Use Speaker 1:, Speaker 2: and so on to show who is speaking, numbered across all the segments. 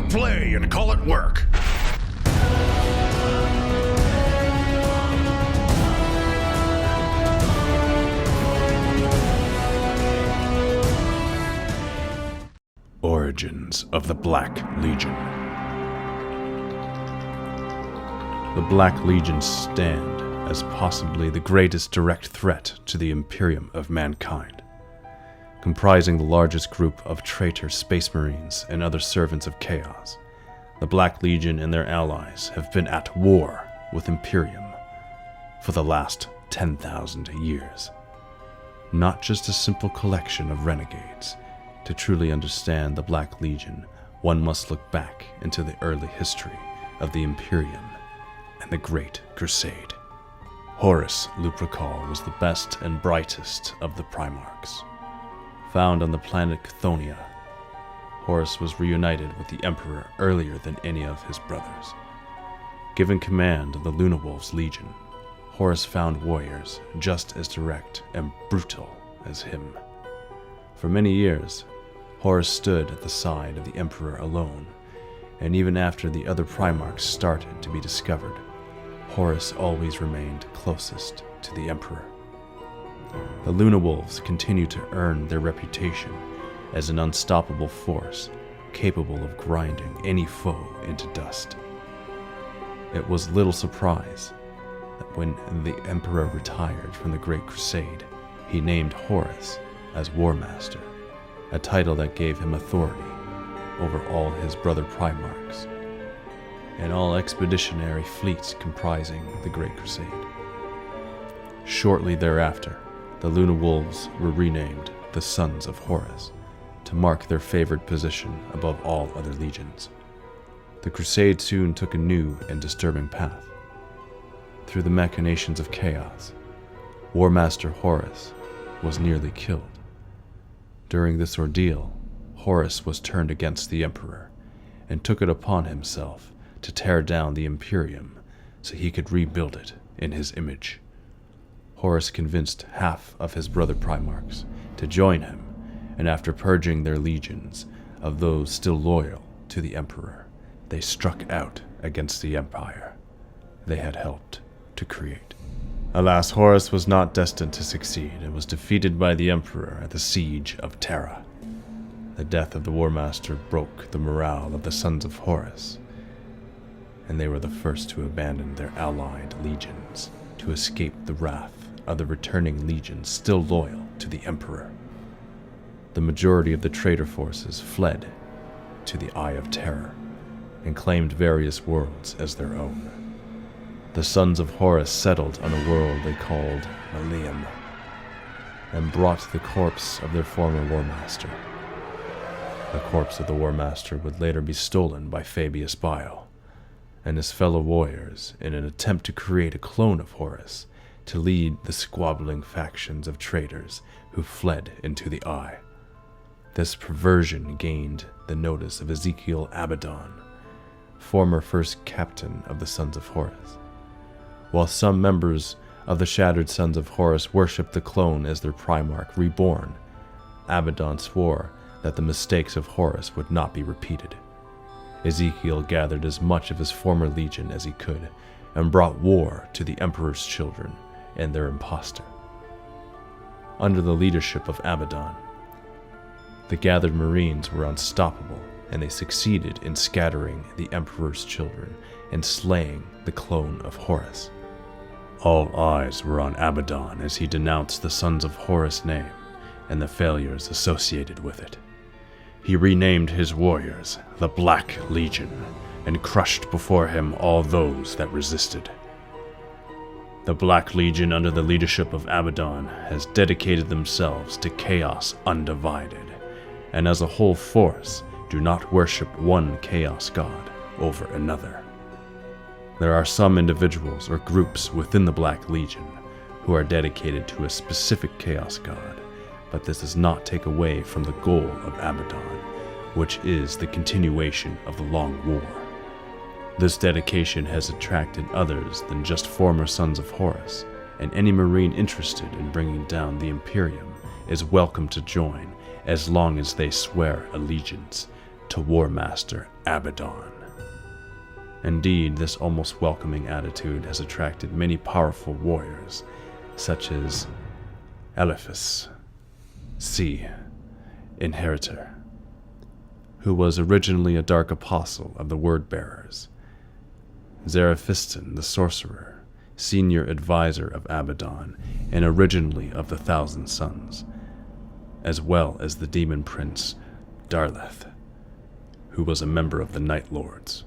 Speaker 1: it play and call it work. Origins of the Black Legion. The Black Legion stand as possibly the greatest direct threat to the Imperium of mankind. Comprising the largest group of traitor space marines and other servants of chaos, the Black Legion and their allies have been at war with Imperium for the last 10,000 years. Not just a simple collection of renegades. To truly understand the Black Legion, one must look back into the early history of the Imperium and the Great Crusade. Horus Lupercal was the best and brightest of the Primarchs. Found on the planet Chthoniya, Horus was reunited with the Emperor earlier than any of his brothers. Given command of the Lunawolves Legion, Horus found warriors just as direct and brutal as him. For many years, Horus stood at the side of the Emperor alone, and even after the other Primarchs started to be discovered, Horus always remained closest to the Emperor. The Lunawolves continue to earn their reputation as an unstoppable force capable of grinding any foe into dust. It was little surprise that when the Emperor retired from the Great Crusade, he named Horus as War Master, a title that gave him authority over all his brother Primarchs and all expeditionary fleets comprising the Great Crusade. Shortly thereafter, the Lunawolves were renamed the Sons of Horus to mark their favored position above all other legions. The Crusade soon took a new and disturbing path. Through the machinations of chaos, War Master Horus was nearly killed. During this ordeal, Horus was turned against the Emperor and took it upon himself to tear down the Imperium so he could rebuild it in his image. Horus convinced half of his brother Primarchs to join him, and after purging their legions of those still loyal to the Emperor, they struck out against the empire they had helped to create. Alas, Horus was not destined to succeed and was defeated by the Emperor at the Siege of Terra. The death of the War Master broke the morale of the Sons of Horus, and they were the first to abandon their allied legions to escape the wrath of the returning legions still loyal to the Emperor. The majority of the traitor forces fled to the Eye of Terror and claimed various worlds as their own. The Sons of Horus settled on a world they called Malium and brought the corpse of their former War Master. The corpse of the War Master would later be stolen by Fabius Bile and his fellow warriors in an attempt to create a clone of Horus to lead the squabbling factions of traitors who fled into the Eye. This perversion gained the notice of Ezekiel Abaddon, former first captain of the Sons of Horus. While some members of the Shattered Sons of Horus worshipped the clone as their Primarch reborn, Abaddon swore that the mistakes of Horus would not be repeated. Ezekiel gathered as much of his former legion as he could and brought war to the Emperor's children and their impostor. Under the leadership of Abaddon, the gathered Marines were unstoppable, and they succeeded in scattering the Emperor's children and slaying the clone of Horus. All eyes were on Abaddon as he denounced the Sons of Horus' name and the failures associated with it. He renamed his warriors the Black Legion and crushed before him all those that resisted. The Black Legion, under the leadership of Abaddon, has dedicated themselves to chaos undivided, and as a whole force do not worship one chaos god over another. There are some individuals or groups within the Black Legion who are dedicated to a specific chaos god, but this does not take away from the goal of Abaddon, which is the continuation of the Long War. This dedication has attracted others than just former Sons of Horus, and any Marine interested in bringing down the Imperium is welcome to join as long as they swear allegiance to War Master Abaddon. Indeed, this almost welcoming attitude has attracted many powerful warriors, such as Eliphas, C. Inheritor, who was originally a dark apostle of the Word-bearers, Zaraphiston the Sorcerer, senior advisor of Abaddon and originally of the Thousand Sons, as well as the demon prince Darleth, who was a member of the Night Lords.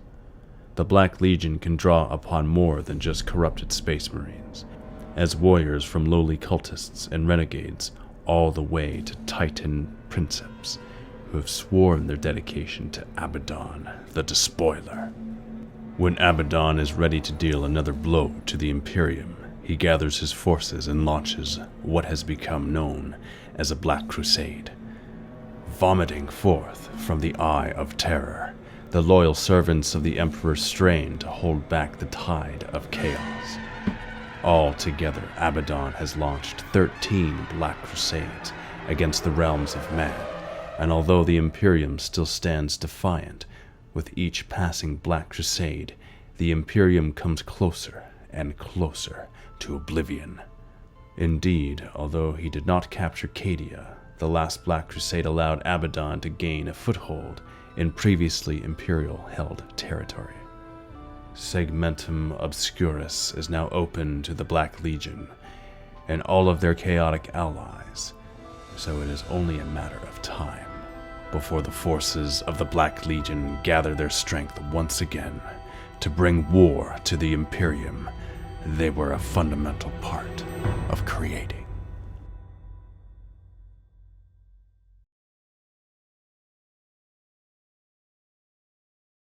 Speaker 1: The Black Legion can draw upon more than just corrupted space marines, as warriors from lowly cultists and renegades all the way to Titan princeps who have sworn their dedication to Abaddon, the Despoiler. When Abaddon is ready to deal another blow to the Imperium, he gathers his forces and launches what has become known as a Black Crusade. Vomiting forth from the Eye of Terror, the loyal servants of the Emperor strain to hold back the tide of chaos. Altogether, Abaddon has launched 13 Black Crusades against the realms of man, and although the Imperium still stands defiant, with each passing Black Crusade, the Imperium comes closer and closer to oblivion. Indeed, although he did not capture Cadia, the last Black Crusade allowed Abaddon to gain a foothold in previously Imperial-held territory. Segmentum Obscurus is now open to the Black Legion and all of their chaotic allies, so it is only a matter of time before the forces of the Black Legion gather their strength once again to bring war to the Imperium they were a fundamental part of creating.